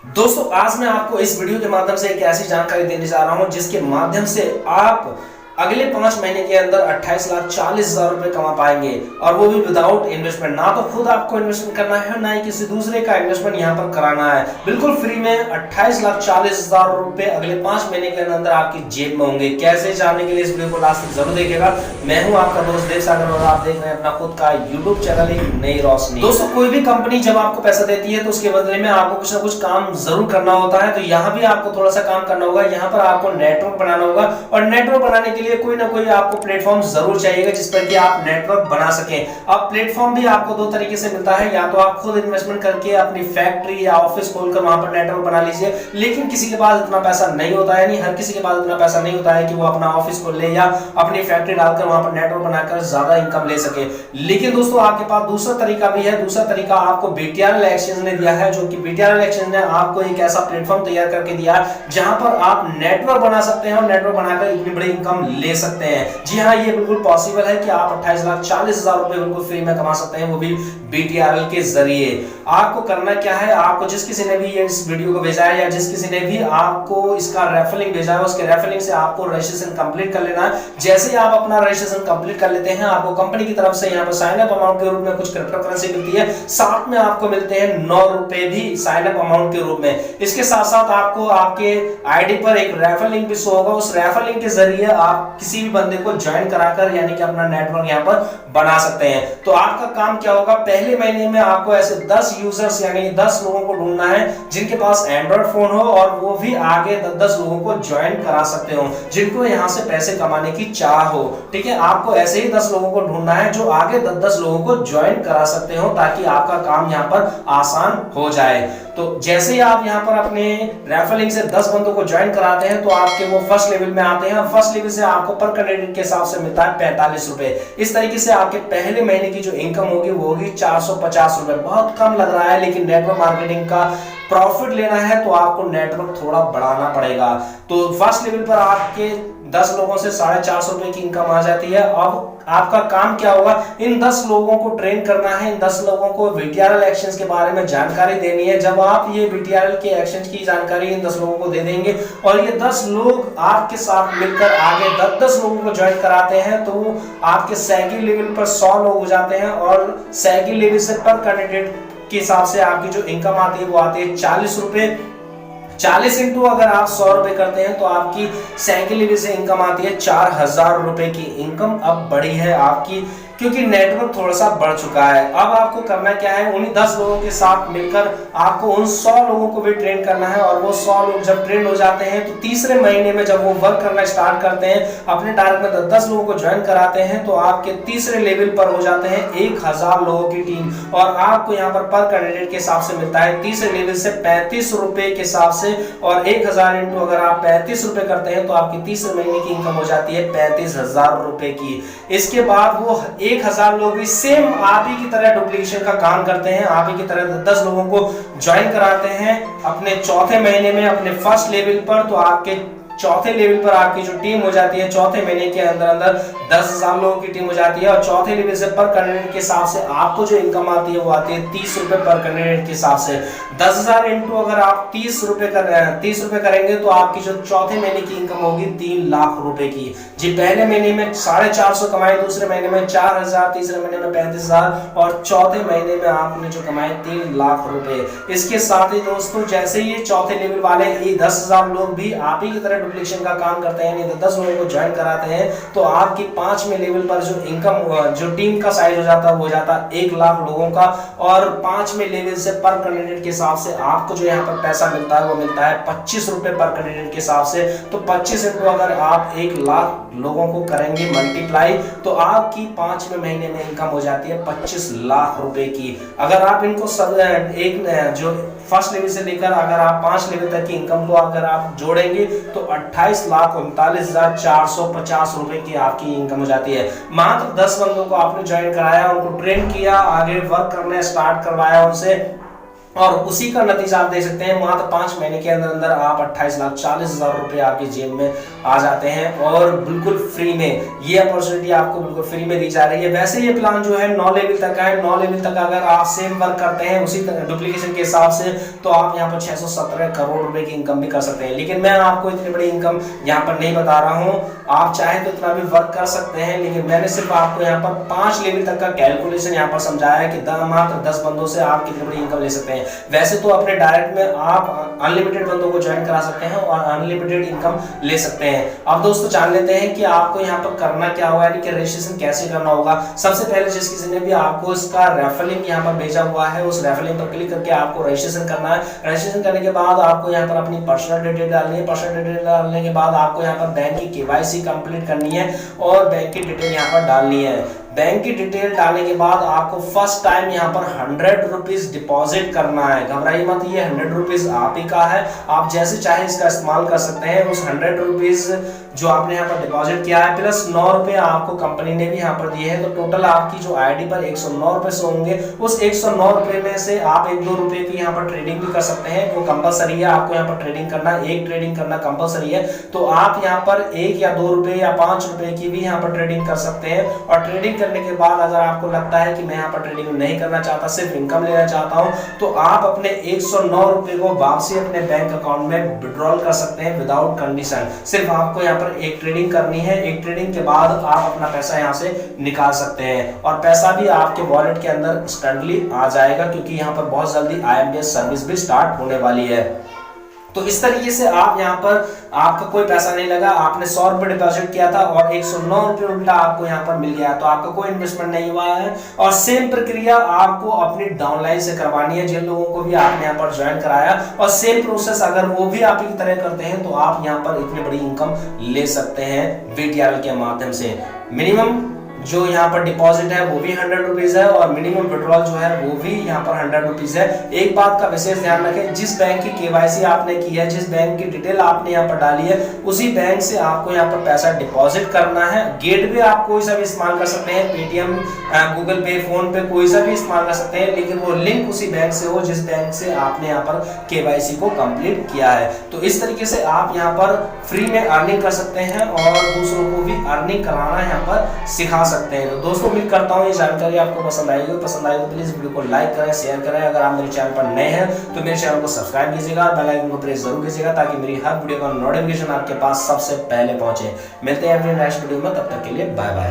दोस्तों आज मैं आपको इस वीडियो के माध्यम से एक ऐसी जानकारी देने जा रहा हूं जिसके माध्यम से आप अगले 5 महीने के अंदर 28,40,000 रुपए कमा पाएंगे और वो भी विदाउट इन्वेस्टमेंट। ना तो खुद आपको इन्वेस्टमेंट करना है, ना ही किसी दूसरे का इन्वेस्टमेंट यहाँ पर कराना है। बिल्कुल फ्री में 28,40,000 रुपए अगले 5 महीने के अंदर आपकी जेब में होंगे। कैसे जानने के लिए इस वीडियो को लास्ट तक जरूर देखिएगा। मैं हूँ आपका दोस्त देव सागर और आप देख रहे हैं अपना खुद का यूट्यूब चैनल एक नई रोशनी। दोस्तों कोई भी कंपनी जब आपको पैसा देती है तो उसके बदले में आपको कुछ ना कुछ काम जरूर करना होता है। तो यहाँ भी आपको थोड़ा सा काम करना होगा। यहाँ पर आपको नेटवर्क बनाना होगा और नेटवर्क बनाने के लिए कोई ना कोई आपको प्लेटफॉर्म जरूर चाहिएगा जिस पर कि आप नेटवर्क बना सकें। अब प्लेटफॉर्म भी आपको दो तरीके से मिलता है, या तो आप खुद इन्वेस्टमेंट करके अपनी फैक्ट्री या ऑफिस खोलकर वहां पर नेटवर्क बना लीजिए। लेकिन किसी के पास इतना पैसा नहीं होता है, नहीं हर किसी के पास इतना पैसा नहीं होता है कि वो अपना ऑफिस खोल ले या अपनी फैक्ट्री डालकर वहां पर नेटवर्क बनाकर ज्यादा इनकम ले सके। लेकिन दोस्तों आपके पास दूसरा तरीका भी है। दूसरा तरीका आपको बीटीआरएल एक्सचेंज ने दिया है, जो कि बीटीआरएल एक्सचेंज ने आपको एक ऐसा प्लेटफॉर्म तैयार करके दिया जहां पर आप नेटवर्क बना सकते हैं और नेटवर्क बनाकर इतनी बड़ी इनकम ले सकते हैं। जी हाँ, ये बिल्कुल पॉसिबल है कि आप 28,40,000 रुपए बिल्कुल फ्री में कमा सकते हैं, वो भी बीटीआरएल के जरिए। आपको करना क्या है, आपको जिस किसी ने भी ये इस वीडियो को भेजा है या जिस किसी ने भी आपको इसका रेफर लिंक भेजा है, उसके रेफर लिंक से आपको रजिस्ट्रेशन कंप्लीट कर लेना है। जैसे ही आप अपना रजिस्ट्रेशन कंप्लीट कर लेते हैं, आपको कंपनी की तरफ से यहाँ पर साइन अप अमाउंट के रूप में कुछ क्रिप्टो करेंसी मिलती है, साथ में आपको मिलते हैं 9 रुपए भी साइन अप अमाउंट के रूप में। इसके साथ साथ आपको आपके आईडी पर एक रेफर लिंक भी शो होगा। उस रेफर लिंक के जरिए आप किसी भी बंदे को ज्वाइन कराकर यानी कि अपना नेटवर्क यहाँ पर बना सकते हैं। तो आपका काम क्या होगा, पहले महीने में आपको ऐसे 10 यूजर्स यानी 10 लोगों को ढूंढना है जिनके पास एंड्रॉइड फोन हो और वो भी आगे 10 लोगों को ज्वाइन करा सकते हो, जिनको यहाँ से पैसे कमाने की चाह हो। ठीक है, आपको ऐसे ही 10 लोगों को ढूंढना है जो आगे 10 लोगों को ज्वाइन करा सकते हो, ताकि आपका काम यहाँ पर आसान हो जाए। तो जैसे ही आप यहाँ पर अपने रेफर लिंक से 10 बंदों को ज्वाइन कराते हैं तो आपके वो फर्स्ट लेवल में आते हैं। फर्स्ट लेवल से आपको पर कैंडिडेट के हिसाब से मिलता है 45 रुपए। इस तरीके से आपके पहले महीने की जो इनकम होगी वो होगी 450 रुपए। बहुत कम लग रहा है, लेकिन नेटवर्क मार्केटिंग का प्रॉफिट लेना है तो आपको नेटवर्क थोड़ा बढ़ाना पड़ेगा। तो फर्स्ट लेवल पर आपके 10 लोगों से 450 रुपए की इनकम आ जाती है। अब आपका काम क्या होगा, इन 10 लोगों को ट्रेन करना है, इन 10 लोगों को बीटीआरएल एक्सचेंज के बारे में जानकारी देनी है। जब आप ये बीटीआरएल के एक्सचेंज की जानकारी इन 10 लोगों को दे देंगे और ये 10 लोग आपके साथ मिलकर आगे 10 लोगों को ज्वाइन कराते हैं, तो आपके सेकंड लेवल पर 100 लोग हो जाते हैं और सेकंड लेवल से पर कैंडिडेट के हिसाब से आपकी जो इनकम आती है वो आती है 40 रुपए। 40 इंटू अगर आप 100 रुपए करते हैं तो आपकी सेकंड लेवल से इनकम आती है 4,000 रुपए की इनकम। अब बढ़ी है आपकी, क्योंकि नेटवर्क थोड़ा सा बढ़ चुका है। अब आपको करना क्या है, उन्हीं 10 लोगों के साथ मिलकर आपको उन 100 लोगों को भी ट्रेन करना है। और वो 100 लोग जब ट्रेन हो जाते हैं तो तीसरे महीने में जब वो वर्क करना स्टार्ट करते हैं, अपने टारगेट में 10 लोगों को ज्वाइन कराते हैं, तो आपके तीसरे लेवल पर हो जाते हैं 1,000 लोगों की टीम। और आपको यहाँ पर कैंडिडेट के हिसाब से मिलता है तीसरे लेवल से 35 रुपए के हिसाब से। और 1,000 इंटू अगर आप 35 रुपए करते हैं तो आपकी तीसरे महीने की इनकम हो जाती है 35,000 रुपए की। इसके बाद वो 1,000 लोग भी सेम आप ही की तरह डुप्लीकेशन का काम करते हैं, आप ही की तरह 10 लोगों को ज्वाइन कराते हैं अपने चौथे महीने में अपने फर्स्ट लेवल पर। तो आपके चौथे लेवल पर आपकी जो टीम हो जाती है, चौथे महीने के अंदर अंदर 10,000 लोगों की टीम हो जाती है। और चौथे लेवल से पर कैंडिडेट के हिसाब से आपको जो इनकम आती है वो आती है 30 रुपए पर कैंडिडेट के हिसाब से। 10,000 इंटू अगर आप 30 रुपए कर रहे हैं, 30 रुपए करेंगे तो आपकी जो चौथे महीने की इनकम होगी 3 लाख रुपए की। जी, पहले महीने में 450 कमाए, दूसरे महीने में 4,000, तीसरे महीने में 35,000 और चौथे महीने में आपने जो कमाए 3 लाख रुपए। इसके साथ ही दोस्तों जैसे ये चौथे लेवल वाले ये 10,000 लोग भी आप ही की तरह डुप्लीकेशन का काम करते हैं, नहीं तो 10 लोगों को ज्वाइन कराते हैं, तो आपकी 5वें लेवल पर जो इनकम जो टीम का साइज हो जाता है वो हो जाता है 1 लाख लोगों का। और 5वें लेवल से पर कैंडिडेट के हिसाब से आपको जो यहाँ पर पैसा मिलता है वो मिलता है 25 रुपए पर कैंडिडेट के हिसाब से। तो 25 इंटू अगर आप 1 लाख लोगों को करेंगे मल्टीप्लाई, तो आपकी 5वें महीने में इनकम हो जाती है 25 लाख रुपए की। अगर आप इनको सब एक जो फर्स्ट लेवल से लेकर अगर आप 5 लेवल तक की इनकम को अगर आप जोड़ेंगे तो 28,39,450 रुपए की आपकी इनकम हो जाती है। मात्र 10 बंदों को आपने ज्वाइन कराया, उनको ट्रेन किया, आगे वर्क करना स्टार्ट करवाया उनसे, और उसी का नतीजा आप देख सकते हैं, मात्र 5 महीने के अंदर अंदर आप 28,40,000 रुपए आपकी जेब में आ जाते हैं और बिल्कुल फ्री में। ये अपॉर्चुनिटी आपको बिल्कुल फ्री में दी जा रही है। वैसे ये प्लान जो है 9 लेवल तक का है। 9 लेवल तक अगर आप सेम वर्क करते हैं उसी डुप्लीकेशन के हिसाब से, तो आप यहाँ पर 617 करोड़ रुपए की इनकम भी कर सकते हैं। लेकिन मैं आपको इतनी बड़ी इनकम यहाँ पर नहीं बता रहा हूँ, आप चाहे तो इतना भी वर्क कर सकते हैं, लेकिन मैंने सिर्फ आपको यहाँ पर 5 लेवल तक का कैलकुलेशन यहाँ पर समझाया है कि मात्र 10 बंदों से आप कितनी बड़ी इनकम ले सकते हैं। वैसे तो अपने डायरेक्ट में आप अनलिमिटेड बंदों को ज्वाइन करा सकते हैं और अनलिमिटेड इनकम ले सकते हैं। अब दोस्तों जान लेते हैं कि आपको यहाँ पर करना क्या होगा, यानी कि रजिस्ट्रेशन कैसे करना होगा। सबसे पहले जिस किसी ने भी आपको इसका रेफरल लिंक यहाँ पर भेजा हुआ है, उस रेफरल लिंक पर क्लिक करके आपको रजिस्ट्रेशन करना है। रजिस्ट्रेशन करने के बाद आपको यहाँ पर अपनी पर्सनल डिटेल डालनी है। पर्सनल डिटेल डालने के बाद आपको यहाँ पर बैंक की केवाईसी कंप्लीट करनी है और बैंक की डिटेल यहाँ पर डालनी है। बैंक की डिटेल डालने के बाद आपको फर्स्ट टाइम यहाँ पर 100 रुपीज डिपॉजिट करना है। घबराइए मत, ये 100 रुपीज आप ही का है, आप जैसे चाहे इसका इस्तेमाल कर सकते हैं। उस 100 रुपीज जो आपने यहाँ पर डिपॉजिट किया है प्लस 9 रुपए आपको कंपनी ने भी यहाँ पर दिए हैं, तो टोटल आपकी जो आईडी पर 109 रुपए से होंगे। उस 109 रुपए में से आप 1-2 रुपए की यहाँ पर ट्रेडिंग भी कर सकते हैं, वो कंपलसरी है। आपको यहाँ पर ट्रेडिंग करना, एक ट्रेडिंग करना कंपलसरी है, तो आप यहाँ पर 1 या 2 रुपए या 5 रुपए की भी यहाँ पर ट्रेडिंग कर सकते हैं। और ट्रेडिंग करने के बाद अगर आपको लगता है कि मैं यहाँ पर ट्रेडिंग नहीं करना चाहता, सिर्फ इनकम लेना चाहता हूँ, तो आप अपने 109 रुपए को वापसी अपने बैंक अकाउंट में विड्रॉल कर सकते हैं विदाउट कंडीशन। सिर्फ आपको यहाँ पर एक ट्रेडिंग करनी है, एक ट्रेडिंग के बाद आप अपना पैसा यहाँ से निकाल सकते हैं और पैसा भी आपके वॉलेट के अंदर इंस्टेंटली आ जाएगा, क्योंकि यहाँ पर बहुत जल्दी IMPS सर्विस भी स्टार्ट होने वाली है। तो इस तरीके से आप यहाँ पर आपका कोई पैसा नहीं लगा, आपने 100 रुपए डिपॉजिट किया था और 109 रुपए उल्टा आपको यहाँ पर मिल गया, तो आपका कोई इन्वेस्टमेंट नहीं हुआ है। और सेम प्रक्रिया आपको अपनी डाउनलाइन से करवानी है, जिन लोगों को भी आपने यहाँ पर ज्वाइन कराया, और सेम प्रोसेस अगर वो भी आप की तरह करते हैं तो आप यहाँ पर इतनी बड़ी इनकम ले सकते हैं VTRL के माध्यम से। मिनिमम जो यहाँ पर डिपॉजिट है वो भी 100 रुपीज है और मिनिमम विड्रॉल जो है वो भी यहाँ पर 100 रुपीज है। एक बात का विशेष ध्यान रखें, जिस बैंक की केवाईसी आपने की है, जिस बैंक की डिटेल आपने यहाँ पर डाली है, उसी बैंक से आपको यहाँ पर पैसा डिपॉजिट करना है। गेटवे आप कोई सा भी इस्तेमाल कर सकते हैं, पेटीएम, गूगल पे, फोन पे, कोई सा भी इस्तेमाल कर सकते हैं, लेकिन वो लिंक उसी बैंक से हो जिस बैंक से आपने यहाँ पर केवाईसी को कंप्लीट किया है। तो इस तरीके से आप यहाँ पर फ्री में अर्निंग कर सकते हैं और दूसरों को भी अर्निंग कराना यहाँ पर सिखा सकते हैं। तो दोस्तों उम्मीद करता हूँ ये जानकारी आपको पसंद आई तो प्लीज वीडियो को लाइक करें, शेयर करें। अगर आप मेरे चैनल पर नए हैं तो मेरे चैनल को सब्सक्राइब कीजिएगा और बेल आइकन को प्रेस जरूर कीजिएगा, ताकि मेरी हर वीडियो का नोटिफिकेशन आपके पास सबसे पहले पहुंचे। मिलते हैं अपने नेक्स्ट वीडियो में, तब तक के लिए बाय बाय।